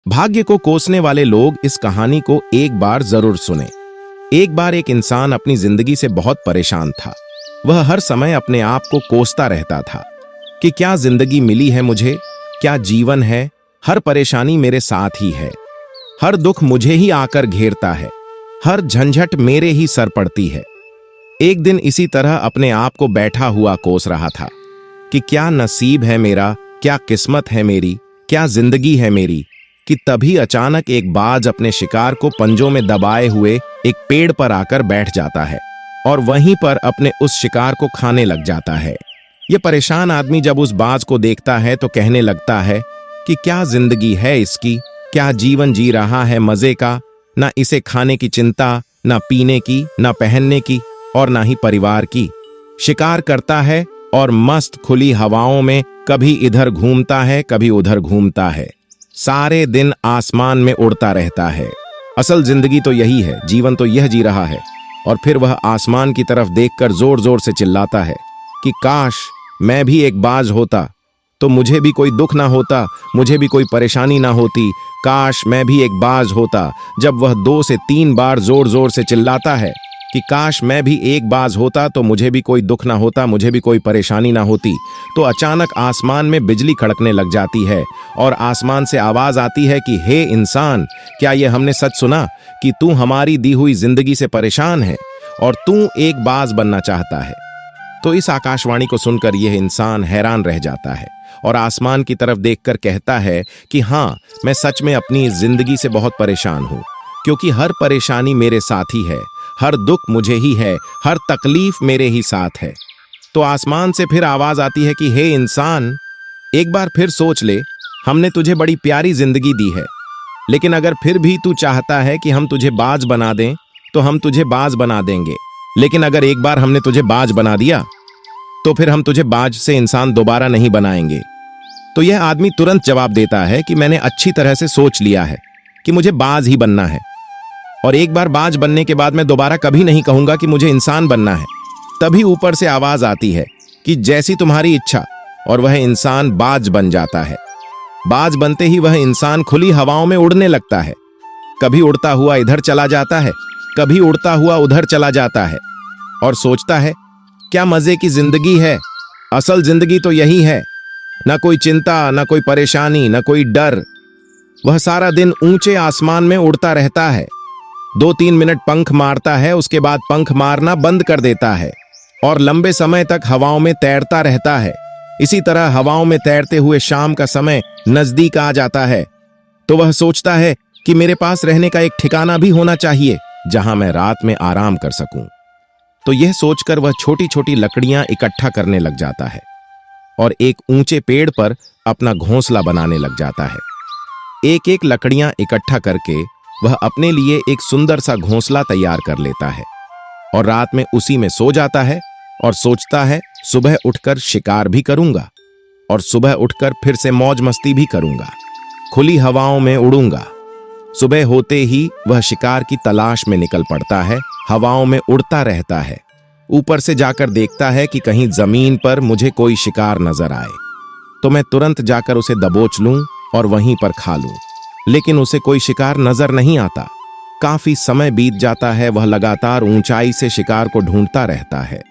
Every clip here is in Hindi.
भाग्य को कोसने वाले लोग इस कहानी को एक बार जरूर सुने। एक बार एक इंसान अपनी जिंदगी से बहुत परेशान था। वह हर समय अपने आप को कोसता रहता था कि क्या जिंदगी मिली है मुझे, क्या जीवन है, हर परेशानी मेरे साथ ही है, हर दुख मुझे ही आकर घेरता है, हर झंझट मेरे ही सर पड़ती है। एक दिन इसी तरह अपने आप को बैठा हुआ कोस रहा था कि क्या नसीब है मेरा, क्या किस्मत है मेरी, क्या जिंदगी है मेरी, कि तभी अचानक एक बाज अपने शिकार को पंजों में दबाए हुए एक पेड़ पर आकर बैठ जाता है और वहीं पर अपने उस शिकार को खाने लग जाता है। यह परेशान आदमी जब उस बाज को देखता है तो कहने लगता है कि क्या जिंदगी है इसकी, क्या जीवन जी रहा है मजे का, ना इसे खाने की चिंता, ना पीने की, ना पहनने की और ना ही परिवार की। शिकार करता है और मस्त खुली हवाओं में कभी इधर घूमता है, कभी उधर घूमता है, सारे दिन आसमान में उड़ता रहता है। असल जिंदगी तो यही है, जीवन तो यह जी रहा है। और फिर वह आसमान की तरफ देखकर जोर जोर से चिल्लाता है कि काश मैं भी एक बाज होता तो मुझे भी कोई दुख ना होता, मुझे भी कोई परेशानी ना होती। काश मैं भी एक बाज होता। जब वह 2 से 3 बार जोर जोर से चिल्लाता है कि काश मैं भी एक बाज होता तो मुझे भी कोई दुख ना होता, मुझे भी कोई परेशानी ना होती, तो अचानक आसमान में बिजली खड़कने लग जाती है और आसमान से आवाज आती है कि हे इंसान, क्या ये हमने सच सुना कि तू हमारी दी हुई जिंदगी से परेशान है और तू एक बाज बनना चाहता है। तो इस आकाशवाणी को सुनकर यह इंसान हैरान रह जाता है और आसमान की तरफ देखकर कहता है कि हाँ, मैं सच में अपनी इस जिंदगी से बहुत परेशान हूं, क्योंकि हर परेशानी मेरे साथ ही है, हर दुख मुझे ही है, हर तकलीफ मेरे ही साथ है। तो आसमान से फिर आवाज आती है कि हे इंसान, एक बार फिर सोच ले, हमने तुझे बड़ी प्यारी जिंदगी दी है, लेकिन अगर फिर भी तू चाहता है कि हम तुझे बाज बना दें तो हम तुझे बाज बना देंगे, लेकिन अगर एक बार हमने तुझे बाज बना दिया तो फिर हम तुझे बाज से इंसान दोबारा नहीं बनाएंगे। तो यह आदमी तुरंत जवाब देता है कि मैंने अच्छी तरह से सोच लिया है कि मुझे बाज ही बनना है, और एक बार बाज बनने के बाद मैं दोबारा कभी नहीं कहूंगा कि मुझे इंसान बनना है। तभी ऊपर से आवाज आती है कि जैसी तुम्हारी इच्छा, और वह इंसान बाज बन जाता है। बाज बनते ही वह इंसान खुली हवाओं में उड़ने लगता है। कभी उड़ता हुआ इधर चला जाता है, कभी उड़ता हुआ उधर चला जाता है और सोचता है क्या मजे की जिंदगी है, असल जिंदगी तो यही है, ना कोई चिंता, ना कोई परेशानी, ना कोई डर। वह सारा दिन ऊंचे आसमान में उड़ता रहता है, 2-3 मिनट पंख मारता है, उसके बाद पंख मारना बंद कर देता है और लंबे समय तक हवाओं में तैरता रहता है। इसी तरह हवाओं में तैरते हुए शाम का समय नजदीक आ जाता है तो वह सोचता है कि मेरे पास रहने का एक ठिकाना भी होना चाहिए जहां मैं रात में आराम कर सकूं। तो यह सोचकर वह छोटी छोटी लकड़ियां इकट्ठा करने लग जाता है और एक ऊंचे पेड़ पर अपना घोंसला बनाने लग जाता है। एक एक लकड़ियां इकट्ठा करके वह अपने लिए एक सुंदर सा घोंसला तैयार कर लेता है और रात में उसी में सो जाता है और सोचता है सुबह उठकर शिकार भी करूंगा और सुबह उठकर फिर से मौज मस्ती भी करूंगा, खुली हवाओं में उड़ूंगा। सुबह होते ही वह शिकार की तलाश में निकल पड़ता है, हवाओं में उड़ता रहता है। ऊपर से जाकर देखता है कि कहीं जमीन पर मुझे कोई शिकार नजर आए तो मैं तुरंत जाकर उसे दबोच लूं और वहीं पर खा लूं, लेकिन उसे कोई शिकार नजर नहीं आता। काफी समय बीत जाता है, वह लगातार ऊंचाई से शिकार को ढूंढता रहता है,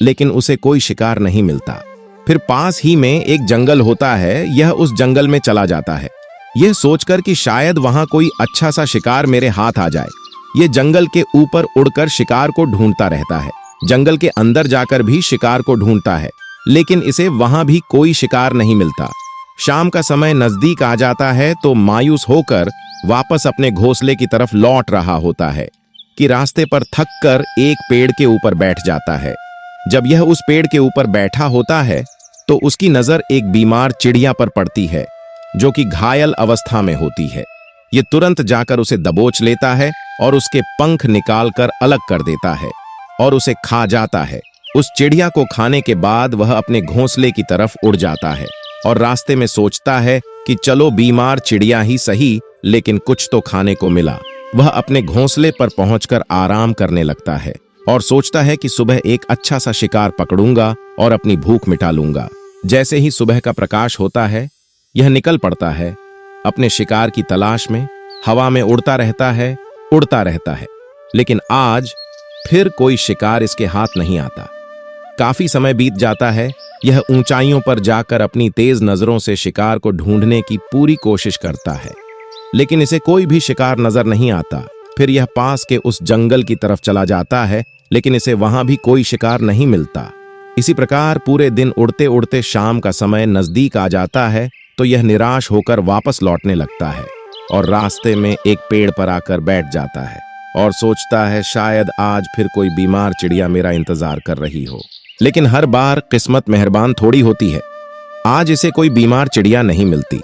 लेकिन उसे कोई शिकार नहीं मिलता। फिर पास ही में एक जंगल होता है, यह उस जंगल में चला जाता है, यह सोचकर कि शायद वहां कोई अच्छा सा शिकार मेरे हाथ आ जाए। यह जंगल के ऊपर उड़कर शिकार को ढूंढता रहता है, जंगल के अंदर जाकर भी शिकार को ढूंढता है, लेकिन इसे वहां भी कोई शिकार नहीं मिलता। शाम का समय नजदीक आ जाता है तो मायूस होकर वापस अपने घोंसले की तरफ लौट रहा होता है कि रास्ते पर थककर एक पेड़ के ऊपर बैठ जाता है। जब यह उस पेड़ के ऊपर बैठा होता है तो उसकी नजर एक बीमार चिड़िया पर पड़ती है जो कि घायल अवस्था में होती है। यह तुरंत जाकर उसे दबोच लेता है और उसके पंख निकालकर अलग कर देता है और उसे खा जाता है। उस चिड़िया को खाने के बाद वह अपने घोंसले की तरफ उड़ जाता है और रास्ते में सोचता है कि चलो बीमार चिड़िया ही सही, लेकिन कुछ तो खाने को मिला। वह अपने घोंसले पर पहुंचकर आराम करने लगता है और सोचता है कि सुबह एक अच्छा सा शिकार पकड़ूंगा और अपनी भूख मिटा लूंगा। जैसे ही सुबह का प्रकाश होता है, यह निकल पड़ता है अपने शिकार की तलाश में हवा में उड़ता रहता है, लेकिन आज फिर कोई शिकार इसके हाथ नहीं आता। काफी समय बीत जाता है। यह ऊंचाइयों पर जाकर अपनी तेज नजरों से शिकार को ढूंढने की पूरी कोशिश करता है, लेकिन इसे कोई भी शिकार नजर नहीं आता। फिर यह पास के उस जंगल की तरफ चला जाता है, लेकिन इसे वहां भी कोई शिकार नहीं मिलता। इसी प्रकार पूरे दिन उड़ते उड़ते शाम का समय नजदीक आ जाता है, तो यह निराश होकर वापस लौटने लगता है और रास्ते में एक पेड़ पर आकर बैठ जाता है और सोचता है शायद आज फिर कोई बीमार चिड़िया मेरा इंतजार कर रही हो। लेकिन हर बार किस्मत मेहरबान थोड़ी होती है। आज इसे कोई बीमार चिड़िया नहीं मिलती।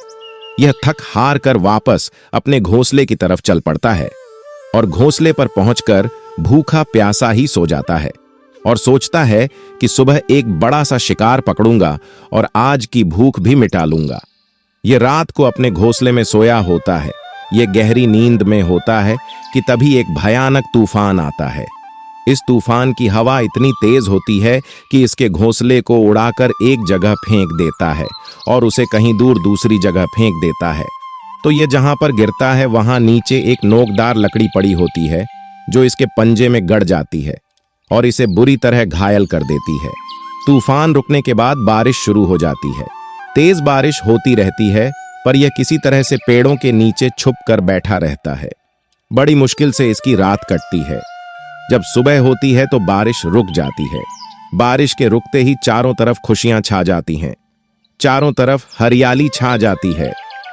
यह थक हार कर वापस अपने घोंसले की तरफ चल पड़ता है और घोंसले पर पहुंचकर भूखा प्यासा ही सो जाता है और सोचता है कि सुबह एक बड़ा सा शिकार पकड़ूंगा और आज की भूख भी मिटा लूंगा। यह रात को अपने घोंसले में सोया होता है। यह गहरी नींद में होता है कि तभी एक भयानक तूफान आता है। इस तूफान की हवा इतनी तेज होती है कि इसके घोंसले को उड़ाकर एक जगह फेंक देता है और उसे कहीं दूर दूसरी जगह फेंक देता है। तो यह जहां पर गिरता है वहां नीचे एक नोकदार लकड़ी पड़ी होती है जो इसके पंजे में गड़ जाती है और इसे बुरी तरह घायल कर देती है। तूफान रुकने के बाद बारिश शुरू हो जाती है। तेज बारिश होती रहती है, पर यह किसी तरह से पेड़ों के नीचे छुप कर बैठा रहता है। बड़ी मुश्किल से इसकी रात कटती है। जब सुबह होती है तो बारिश रुक जाती है। बारिश के रुकते ही चारों तरफ खुशियां छा जाती हैं। चारों तरफ हरियाली छा जाती है।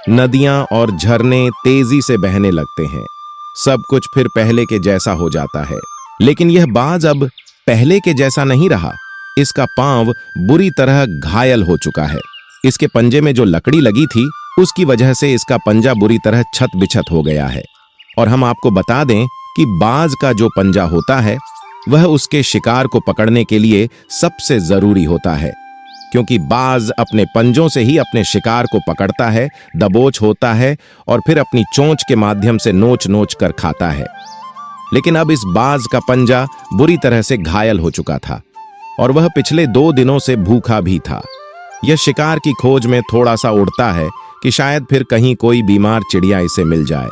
नदियां और झरने तेजी से बहने लगते हैं। सब कुछ फिर पहले के जैसा हो जाता है। लेकिन यह बाज अब पहले के जैसा नहीं रहा। इसका पांव बुरी तरह घायल हो चुका है। इसके पंजे में जो लकड़ी लगी थी उसकी वजह से इसका पंजा बुरी तरह छत बिछत हो गया है। और हम आपको बता दें कि बाज का जो पंजा होता है वह उसके शिकार को पकड़ने के लिए सबसे जरूरी होता है, क्योंकि बाज अपने पंजों से ही अपने शिकार को पकड़ता है, दबोच होता है और फिर अपनी चोंच के माध्यम से नोच नोच कर खाता है। लेकिन अब इस बाज का पंजा बुरी तरह से घायल हो चुका था और वह पिछले 2 दिनों से भूखा भी था। यह शिकार की खोज में थोड़ा सा उड़ता है कि शायद फिर कहीं कोई बीमार चिड़िया इसे मिल जाए,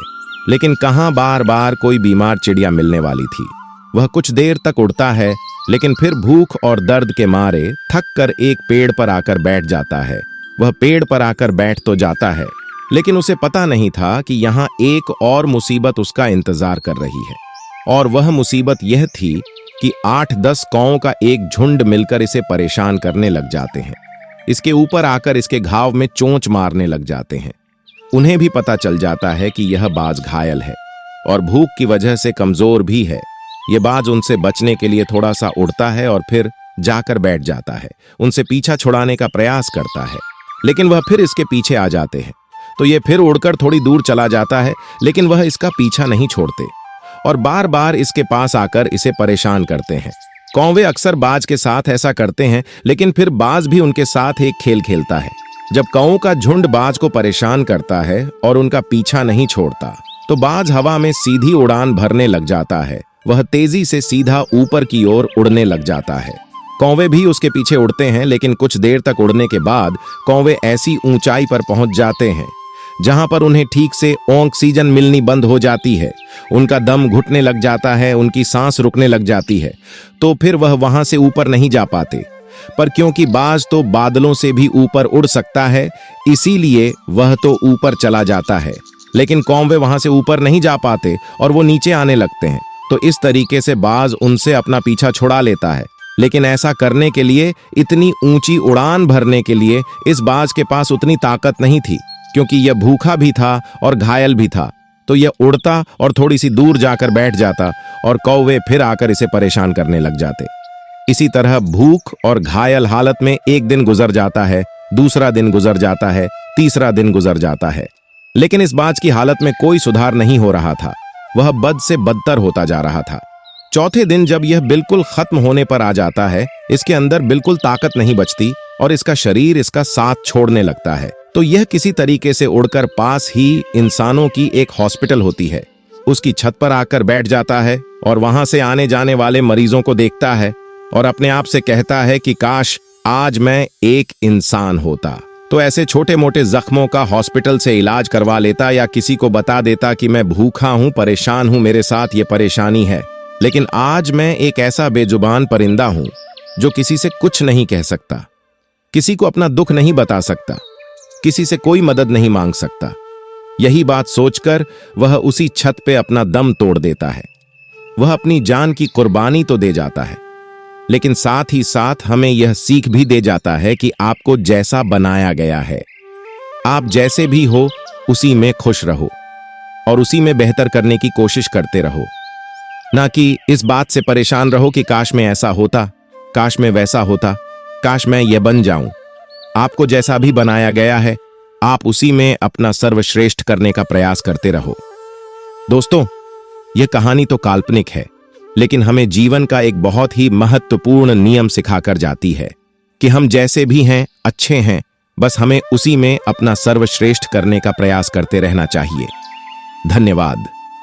लेकिन कहां बार बार कोई बीमार चिड़िया मिलने वाली थी। वह कुछ देर तक उड़ता है, लेकिन फिर भूख और दर्द के मारे थक कर एक पेड़ पर आकर बैठ जाता है। वह पेड़ पर आकर बैठ तो जाता है, लेकिन उसे पता नहीं था कि यहाँ एक और मुसीबत उसका इंतजार कर रही है। और वह मुसीबत यह थी कि 8-10 कौओं का एक झुंड मिलकर इसे परेशान करने लग जाते हैं। इसके ऊपर आकर इसके घाव में चोंच मारने लग जाते हैं। उन्हें भी पता चल जाता है कि यह बाज घायल है और भूख की वजह से कमजोर भी है। यह बाज उनसे बचने के लिए थोड़ा सा उड़ता है और फिर जाकर बैठ जाता है। उनसे पीछा छुड़ाने का प्रयास करता है, लेकिन वह फिर इसके पीछे आ जाते हैं। तो यह फिर उड़कर थोड़ी दूर चला जाता है, लेकिन वह इसका पीछा नहीं छोड़ते और बार बार इसके पास आकर इसे परेशान करते हैं। कौवे अक्सर बाज के साथ ऐसा करते हैं, लेकिन फिर बाज भी उनके साथ एक खेल खेलता है। जब कौओं का झुंड बाज को परेशान करता है और उनका पीछा नहीं छोड़ता, तो बाज हवा में सीधी उड़ान भरने लग जाता है। वह तेजी से सीधा ऊपर की ओर उड़ने लग जाता है। कौवे भी उसके पीछे उड़ते हैं, लेकिन कुछ देर तक उड़ने के बाद कौवे ऐसी ऊंचाई पर पहुंच जाते हैं जहां पर उन्हें ठीक से ऑक्सीजन मिलनी बंद हो जाती है। उनका दम घुटने लग जाता है, उनकी सांस रुकने लग जाती है। तो फिर वह वहां से ऊपर नहीं जा पाते। पर क्योंकि बाज तो बादलों से भी ऊपर उड़ सकता है, इसीलिए वह तो ऊपर चला जाता है। लेकिन कौवे वहां से ऊपर नहीं जा पाते और वो नीचे आने लगते हैं। तो इस तरीके से बाज उनसे अपना पीछा छुड़ा लेता है। लेकिन ऐसा करने के लिए, इतनी ऊंची उड़ान भरने के लिए इस बाज के पास उतनी ताकत नहीं थी, क्योंकि यह भूखा भी था और घायल भी था। तो यह उड़ता और थोड़ी सी दूर जाकर बैठ जाता और कौवे फिर आकर इसे परेशान करने लग जाते। इसी तरह भूख और घायल हालत में एक दिन गुजर जाता है, दूसरा दिन गुजर जाता है, तीसरा दिन गुजर जाता है। लेकिन इस बाज की हालत में कोई सुधार नहीं हो रहा था। वह बद से बदतर होता जा रहा था। चौथे दिन जब यह बिल्कुल खत्म होने पर आ जाता है, इसके अंदर बिल्कुल ताकत नहीं बचती और इसका शरीर इसका साथ छोड़ने लगता है। तो यह किसी तरीके से उड़कर पास ही इंसानों की एक हॉस्पिटल होती है, उसकी छत पर आकर बैठ जाता है और वहां से आने जाने वाले मरीजों को देखता है और अपने आप से कहता है कि काश आज मैं एक इंसान होता तो ऐसे छोटे मोटे जख्मों का हॉस्पिटल से इलाज करवा लेता या किसी को बता देता कि मैं भूखा हूं, परेशान हूं, मेरे साथ ये परेशानी है। लेकिन आज मैं एक ऐसा बेजुबान परिंदा हूं जो किसी से कुछ नहीं कह सकता, किसी को अपना दुख नहीं बता सकता, किसी से कोई मदद नहीं मांग सकता। यही बात सोचकर वह उसी छत पे अपना दम तोड़ देता है। वह अपनी जान की कुर्बानी तो दे जाता है, लेकिन साथ ही साथ हमें यह सीख भी दे जाता है कि आपको जैसा बनाया गया है, आप जैसे भी हो उसी में खुश रहो और उसी में बेहतर करने की कोशिश करते रहो, ना कि इस बात से परेशान रहो कि काश मैं ऐसा होता, काश मैं वैसा होता, काश मैं यह बन जाऊं। आपको जैसा भी बनाया गया है, आप उसी में अपना सर्वश्रेष्ठ करने का प्रयास करते रहो। दोस्तों, यह कहानी तो काल्पनिक है, लेकिन हमें जीवन का एक बहुत ही महत्वपूर्ण नियम सिखाकर जाती है कि हम जैसे भी हैं अच्छे हैं, बस हमें उसी में अपना सर्वश्रेष्ठ करने का प्रयास करते रहना चाहिए। धन्यवाद।